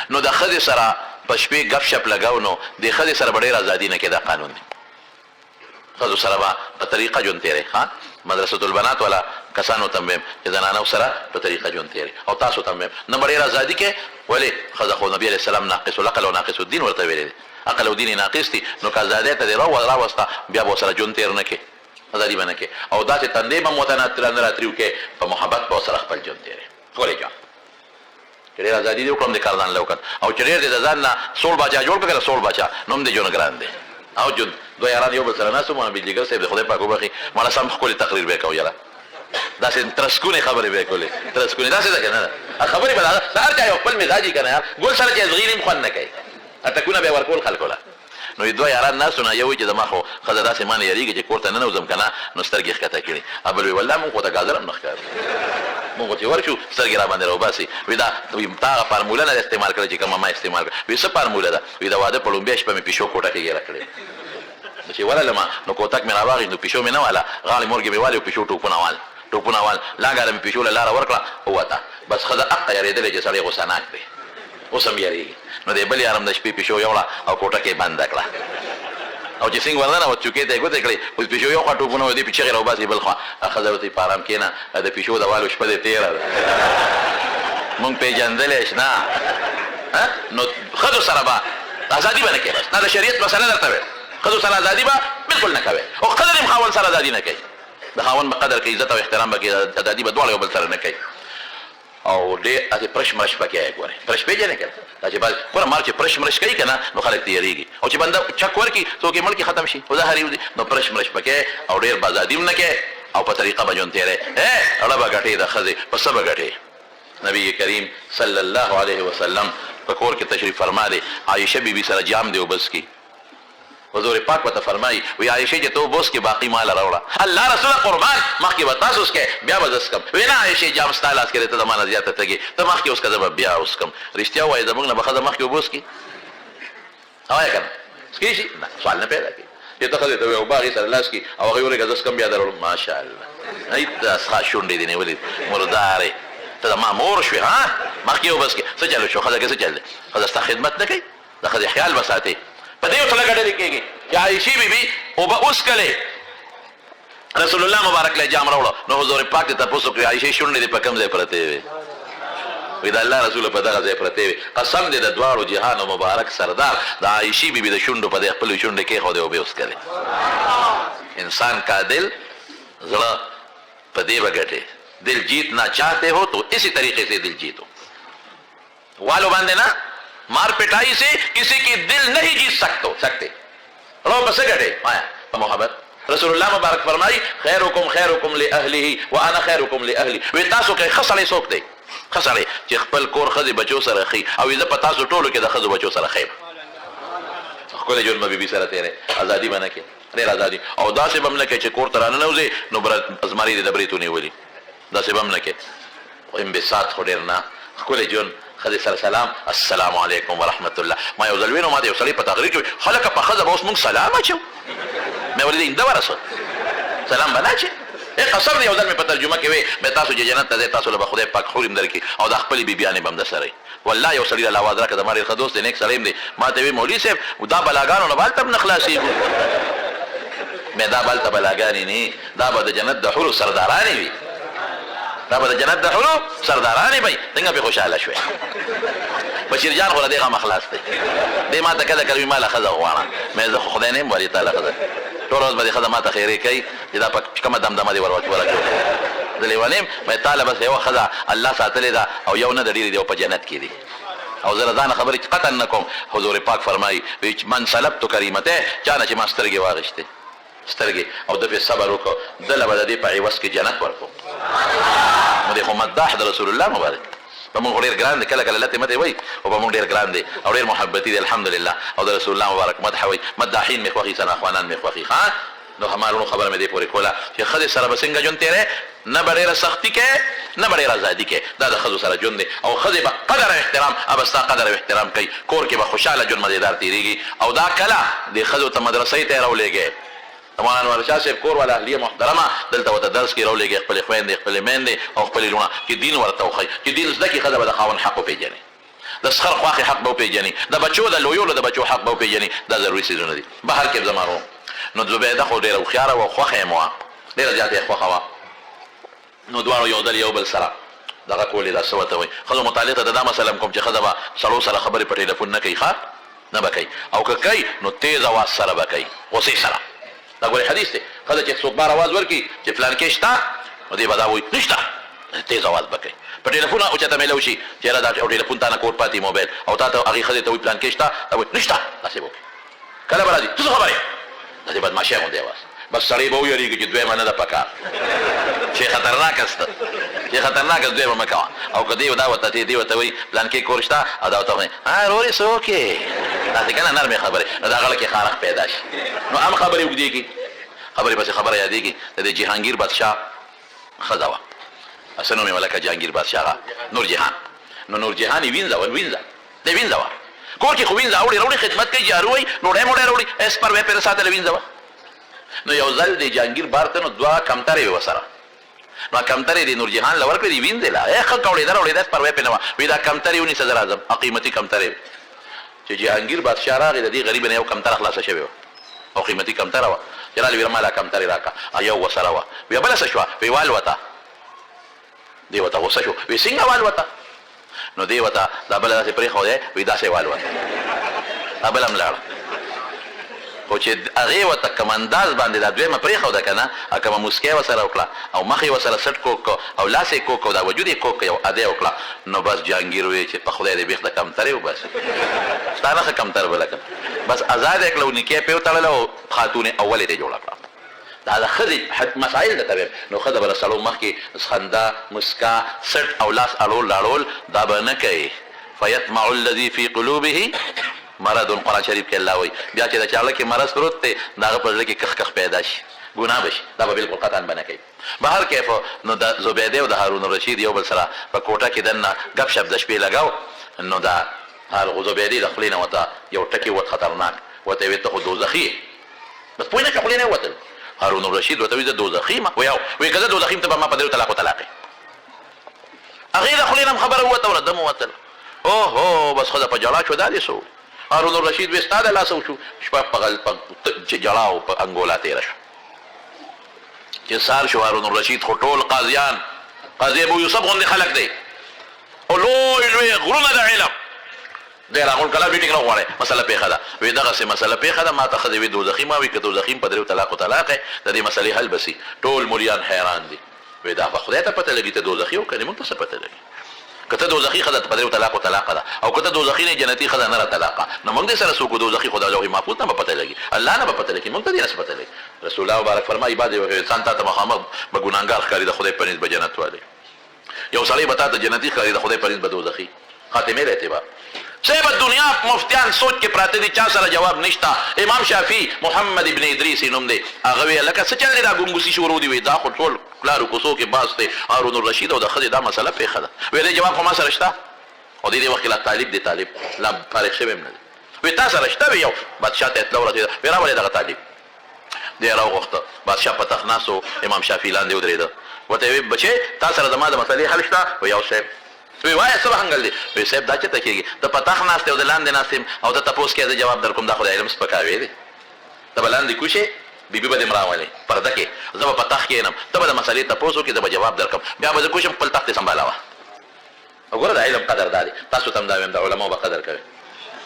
نو د ښځې سره په شپې ګپ شپ لګو نو د ښځې سره به ډېر ازادي نه کې دا قانون دی ښځو سره به په طریقه ژوند تېری مدرسة البنات والا کسانو ته هم چې زنانو سره په طریقه ژوند تېری او تاسو ته هم نه به ډېره ازادي کې ولې ښځه خو نبي علیه السلام ناقص العقل او ناقص الدین ورته ویلی دی عقل او دین یې ناقص دي نو که ازادۍ ته دې راوسته بیا به ورسره ژوند تېر نه کې ازادي به نه کې او داسې تندې به هم ورته نه راتري وکړې په محبت به ورسره خپل ژوند تېری ټولې جان چې ډېر ازادي دې وکړم د کاردان له وکړ او چې ډېر دې د ځان نه سوړ باچا جوړ کړه سوړ باچا نو هم دې ژوند ګران دی او جون دوه یاران یو بل سره ناست وو بجلیګر صاحب د خدای پاک وبخي مالا سم ښکلې تقریر به یې کوو یاره داسې ترسکونې خبرې به یې کولې ترسکونې داسې ده که نه خبرې به د هر چا یو خپل مزاج وي که نه یار ګل سره چې زغیر هم خوند نه کوي ټکونه به یې ورکول خلکو له نو دوه یاران ناست وو نه یو وایي چې زما خو ښځه داسې ما نه یارېږي چې کور ته ننوځم که نه نو سترګې ښکته کړي بل وایي والله مونږ خو ته ګازر هم نه ښکارو مونږ چې ورشو سترګې را باندې راوباسي وایي دا تا هغه فارموله نه ده استعمال کړې چې کومه ما استعمال کړه وایي څه فارموله ده وایي د واده په لومبۍ شپه مې پیشو کوټه کې ګیره کړې چې ورغلم نو کوتک مې راواغېست نو پیشو مې نه واله غاړې مورګې مې والې او پیشو ټوپونه وال لنګه مې پیشو له لاره ورکړه ووته بس ښځه حقه یارېدلې چې سړی غوسه ناک دی اوس هم یارېږي نو دی بل یارم د شپې پیشو یوړه او کوټه کې بنده کړه او چې څنګه ورننه وه چوکۍ ته یې ګوتې کړې اوس پیشو یو خوا ټوپونه و دې پې چغې راوباسي بل خوا ښځه ورته په ارام کښېنه د پیشو د والو شپه دې تېره ده مونږ پېژندلی شنه نو ښځو سره به ازادي به نه کوې بس دا د شریعت مسله درته ویل ښځو سره ازادي به بالکل نه کوې او ښځه دې هم خاوند سره ازادي نه کوي د خاوند به قدر کوي عزت او احترام به کوي ازادي به دواړه یو بل سره نه کوي او ډېر هسې پرش مرش پکې یې ګورې پرش پېژنې که دا چې بعض ګوره مار چې پرش مرش کوي که نه نو خلک تېرېږي او چې بنده چک ورکړي څوک یې مړ کړي ختم شي او زهر یې وځي نو پرش مرش پکې او ډېر به ازادي هم نه کوې او په طریقه به ژوند تېری اړه به ګټې د ښځې په څه به ګټې نبي کریم صلی الله علیه وسلم په کور کې تشریف فرما دی عایشه بیبي سره جام دی وبس کی حضور پاک ورته فرمایي وایي عایشې چې ته اوبه وڅکې باقي ماله راوړه الله رسوله قربان مخکې به تاسو وڅکې بیا به زه څکم وایي نه عایشې جام ستا لاس کې دی ته د ما نه زیاته تږې ته مخکې وڅکه زه به بیا وڅکم رښتیا ووایي زموږ نه به ښځه مخکې اوبه وڅکي وایه که نه څکې شي نه سوال نه پیدا کوي چې ته ښځې ته وایي اوبه هغې سره لاس کړي او هغې ورېږه زه څکم بیا در وړم ماشاءالله دا څښا شونډې دې نیولې مردارې ته د ما مور شوې مخکې اوبه څکې څه چل شو ښځه کې څه چل دی ښځه ستا خدمت نه کوي د ښځې خیال به ساتې په دې ورته لږه ډلې کېږي چې عایشې بیبي اوبه وڅکلې رسول الله مبارک له جام راوړه نو حضور پاک دې تپوس وکړي عایشې شونډې دې په کوم ځای پرتې وې وایي د الله رسول په دغه ځای پرتې وې قسم دې د دواړو جهانو مبارک سردار د عایشې بیبي د شونډو په دې خپلې شونډې کېښودې اوبې وڅکلې انسان کا دل زړه په دې به ګټې دل जीतना चाहते हो तो इसी तरीके से दिल जीतो वालों बांधे ना मार पिटाई से किसी की दिल नहीं जीत सकते रो बस गटे आया मोहब्बत रसूलुल्लाह मुबारक फरमाई खैरुकुम li ahlihi wa ana khairukum li ahli वे تاسو کې خسړې څوک دی خسړې چې خپل کور خځې بچو سره خي او زه په تاسو ټولو کې د خځو بچو سره خیم خپل جون مبي سره تیرې ازادي باندې کې ډېر ازادي او داسې بم نه کې چې کور ته رانه نوځي نو ازماري د بریتونی ولي داسې بم نه کې انبساط خو ډېر نه ښکلی ژوند ښځې سره سلام السلام علیکم ورحمت الله ما یو ځل وینو ما د یو سړي په تقریر کې خلکه په ښځه به اوس مونږ سلام اچو مې ولې اینده ورسه سلام به نه اچې قسم دی یو ځل مې په ترجمه کې وی مې تاسو چې جنت ته ځئ تاسو له به خدای پاک حورم درکړي او د خپلې بیبیانې به هم درسره والله یو سړي له اواز راکړه زما ډېر ښه دوست دی نیک سړی هم دی ما ته وی مولوي صاحب دا بلاګانو نه به هلته هم نه خلاصېږو مې دا به هلته بلاګانې نه دا به د جنت د حورو سردارانې وي دا به د جنت د حورو سردارانې به څنګه پې خوشحاله شوې بشیر جان خو له دې غمه خلاص دی دی ما ته کله کله وي ما له ښځه غواړه مې زه خو خدای نه یم ولې تا له ښځه ټوله ورځ به دې ښځه ما ته خیرې کوي چې دا په کومه دمدمه دې ورکړو زه لیونی یم مې تا له بس یوه ښځه الله ساتلې ده او یو نه د ډېرې دی او په جنت کې دي او زه له ځانه خبرې قطعا نه کوم حضور پاک فرمایي من سلبتو کریمته چا نه چې ما سترګې واغېښتې سترګې او ده پې صبر وکړو ده له به د دې په عوض کې جنت ورکړو نو دی خو مداح د رسول الله مبارک په مونږ خو ډېر ګران دی کله کله لتې متې وایي او په مونږ ډېر ګران دی او ډېر محبتي دی الحمدلله او د رسول الله مبارک مدح وایي مداحین مې خوښي ثناخوانان مې خوښي نو همارونو خبره مې دې پورې کوله چې ښځې سره به څنګه ژوند تېری نه به ډېره سختي کې نه به ډېره ازادي کې دا د ښځو سره ژوند دی او ښځې به قدر او احترام به ستا قدر او احترام کوي کور کې به خوشحاله ژوند مزېدار تېرېږي او دا کله دې ښځو ته مدرسۍ ته یې راولېږې مولانا انور شاه صاحب کور والا اهلیه محترمه دلته ورته درس کې راولېږي خپلې خویندې خپلې میندې او خپلې لوڼه چې دین ورته وښایي چې دین زده کړي ښځه به د خاوند حق وپېژني د سخر خواخې حق به وپېژني د بچو د لویولو د بچو حق به وپېژني دا ضروري څیزونه دي بهر کې زمانو نو زبیده خو ډېره هوښیاره وه خوښه یې مه وه ډېره زیاته یې خوښه وه نو دواړو یو ځل یو بل سره دغه کولې دا څه ورته وایي ښځو متعلق ته دا مسله کوم چې ښځه به سړو سره خبرې په ټېلیفون نه کوي ښه نه به کوي او که کوي نو تیز اواز سره به کوي غصې سره دا ګورې حدیث دی ښځه چې څوک بار اواز ورکړي چې فلان کې شته نو دې به دا وایي نشته تیز اواز به کوي په ټېلیفون اوچته میله وشي چېرې دا ټېلیفون تا نه کور پاتې موبایل او تا ته هغې ښځې ته وایي فلان کې شته دا وایي نشته داسې به وکړي کله به را ځي ته څه خبرې داسې بدماشۍ غوندې اواز بس سړی به ویرېږي چې دویمه نه ده پکار چې خطرناکه سته چې خطرناکه دویمه مه کوه او که دې دا ورته دې ورته وایي پلان کې کور شته او دا ورته وایي رورې څه وکړې داسې که نه نرمې خبرې نو د هغه کې خارق پیدا شي نو هم خبرې اوږدېږي خبرې پسې خبره یادېږي د دې جهانګیر بادشاه ښځه وه څه نوم یې وه لکه جهانګیر بادشاه هغه نور جهان نو نور جهان یې وینځه دی وینځه وه کور کې خو وینځه اوړي راوړي خدمت کوي جارو وایي ډوډۍ موډۍ راوړي اس پر وی پرې ساتله وینځه وه نو یو ځل د جهانګیر بار ته نو دوه کمترې وې ورسره نو کمترې د نور جهان له ورکړې دي وینځله ښه اورېده راوړېده پروی پرې نه وه وایي دا کمترې ونیسه زه راځم قیمتي کمترې چې جهانګیر بادشاه راغی د دې غریب نه یو کمتره خلاصه شوې وه او قیمتي کمتره وه چې راغلې ویل ما لا کمترې راکړه یو ورسره وه ویې بله څه شوه ویې والوته دې ورته غوسه شو ویې څنګه والوته نو دې ورته دا بله داسې پرېښودی وایي داسې والوته دا بله هم لاړه خو چې هغې ورته کوم انداز باندې دا دویمه پرېښوده که نه کومه موسکۍ ورسره وکړه او مخ یې ورسره سټ کوک کړه او لاس یې کوک کړه دا وجود یې کوک کړه یو اده یې وکړه نو بس جهانګیر وایي چې په خدای دې بیخ د کمترې وباسي ستا نه ښه کمتر بله که بس ازاد یې کړه او نکۍ پې وتړله او خاتون یې اول یې دې جوړه کړه دا د ښځې مسایل درته ویم نو ښځه به د سړو مخکې خندا مسکا سټ او لاس اړول لاړول دا به نه کوي فیطمع الذي فی قلوبه مرض قرآن شریف کې الله وایي بیا چې د چا زړه کې مرض پروت دی د هغه په زړه کې کخ کخ پیدا شي ګناه به شي دا به بالکل قطعا به نه کوي به هر کیف نو د زبیدې او د هارون الرشید یو بل سره په کوټه کې دننه ګپ شپ د شپې لګاو نو دا زبیدې د خولې نه ورته یو ټکي وت خطرناک ورته یې ویل ته خو دوزخي یې بس پوه نه کړه خولې نه یې وتل هارون الرشید ورته وایي زه دوزخي یم وایي که زه دوزخي یم ته به ما په دریو طلاقو طلاق یې هغې د خولې نه هم خبره ووته وله دم ووتل اوهو بس ښځه په جړا شو دا دې څه هارون الرشید وی ستا د لاسه وشو شپه په جړا او په انګولا تېره شوه چې سهار شو هارون الرشید خو ټول قاضیان قاضي ابو یوسف غوندې خلک دی او لوی لوی غرونه د علم دی راغون کله میټینګ نه غواړی مسله پېښه ده وایي دغسې مسله پېښه ده ما ته ښځې وي دوزخي ما وي که دوزخي په دریو طلاقو طلاق د دې مسلې حل به سي ټول مولیان حیران دي وایي دا به خدای ته پته لګي ته دوزخي او که نه موږ ته څه پته لګي که ته دوزخي ښځه په دریو طلاقو طلاقه ده او که ته دوزخي نه جنتي ښځه نه را طلاقه نو موږ دې سره څوک دوزخي خو د لوح محفوظ نه به پته لګي الله نه به پته لګي موږ ته دې نه څه پته لګي رسول الله مبارک فرمایي بعد یو انسان تا ته مخامخ به ګناهګار ښکاري د خدای په نسبت به جنت والی یو سړی به تا ته جنتي ښکاري د خدای په نسبت دوزخي خاتمې له اعتبار صاحب دنیا مفتیان سوچ کې پراته دي چا سره جواب نشته امام شافعي محمد ابن ادریس نوم دی هغه ویل لکه څه چل دی دا ګونګوسي شروع دي وي دا خو ټول پلارو کوڅو کې باز دی هارون الرشید او د ښځې دا مسله پېښه ده ویلی جواب خو ما سره شته او دې وخت کې لا طالب دی طالب لا فارغ شوی هم نه دی وایي تا سره شته وي یو بادشاه ته اطلاع ورسېده وایي راولې دغه طالب دی راوغوښته بادشاه په تخت ناست و امام شافعي لاندې ودرېده ورته یې وایي بچې تا سره زما د مسلې حل شته وایي یو صاحب وایي وایه څه بهنګل دی وایي صاحب دا چېرته کېږي ته په تخت ناست یې او د لاندې ناست یم او ته تپوس کې زه جواب در کوم دا خو د علم سپکاوی دی ته به لاندې کوشې بیبي به دې مراولې پرده کې زه به په تخت کښېنم ته به د مسلې تپوس وکړې زه به جواب در کوم بیا به زه کوشم خپل تخت یې سنبالوه وګوره د علم قدر دا دی تاسو ته هم دا ویم د علماو به قدر کوئ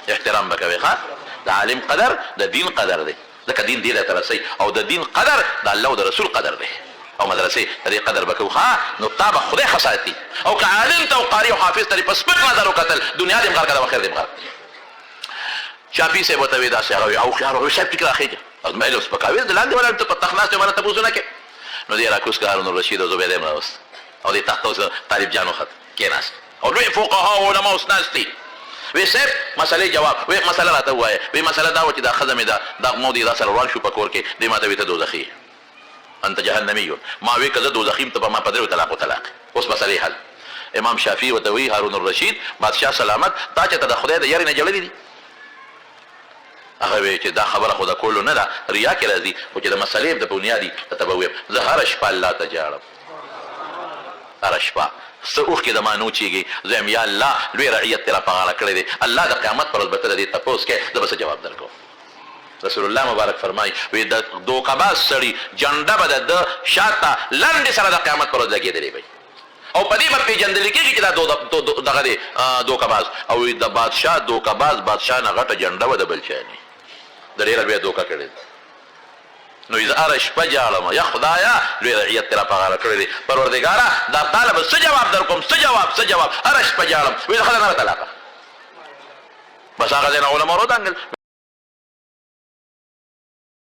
احترام به کوئ ښه د عالم قدر د دین قدر دی ځکه دین دې ته رسوي او د دین قدر د الله او د رسول قدر دی او مدرسې د دې قدر به کوو ښه نو تا به خدای ښه ساتي او که عالم ته او قاري او حافظ ته دې په سپک نظر وکتل دنیا دې هم غر کړه بخیر دې هم غر شافعي صاحب ورته وایي داسې هغه وایي او خیار وایي صاحب ټیک راخېږه زما علم سپکاوي د لاندې ولاړ ته په تخت ناست یې ماته تپوس ونه کړې نو دې راکوز کړه هارون الرشید او زبیده یې راوست او دې تخت اوس طالب جان وخت کېناست او لوی فقها او علما اوس ناست دي وی صاحب مسلې جواب وی مسله راته ووایه وی مسله دا وه چې دا ښځه مې دا مو دې دا سره وړاند شو په کور کې دې ما ته وي ته دوزخي انت جهنمي ما وی که زه دوزخي یم ته به ما په دریو طلاقو طلاق اوس مسلې حل امام شافعي ورته وایي هارون الرشید بادشاه سلامت تا چې ته د خدای د یارې نه جړلي دي هغه وایي چې دا خبره خو د کولو نه ده ریا کې راځي خو چې د مسلې د بنیادي ته به ویم زه هره شپه الله ته جاړم هره شپه اوخ کې د مانو چیږي زم یا الله لوی رعیت تیرا په غاړه کړی دی الله د قیامت پر ورځ به ته دې تپوس کې د بس جواب درکو رسول الله مبارک فرمایي وی د دوکباز سړي جنډه به د شاته لنډې سره د قیامت پر ورځ لګېدلې وي او په دې به پېژندل کېږي چې دا دغه دی دوکباز او د بادشاه دوکباز بادشاه نه غټه جنډه به د بل چا نه د ډېره بیا دوکه کړې نو اذا هره شپه جاړم یا خدایا لوی رعیت تیرا په غاړه کړی دی پروردګاره دا طالب څه جواب در کوم څه جواب هره شپه جاړم وی د ښځه نه طلاقه بس هغه ځای نه علما ورودانګل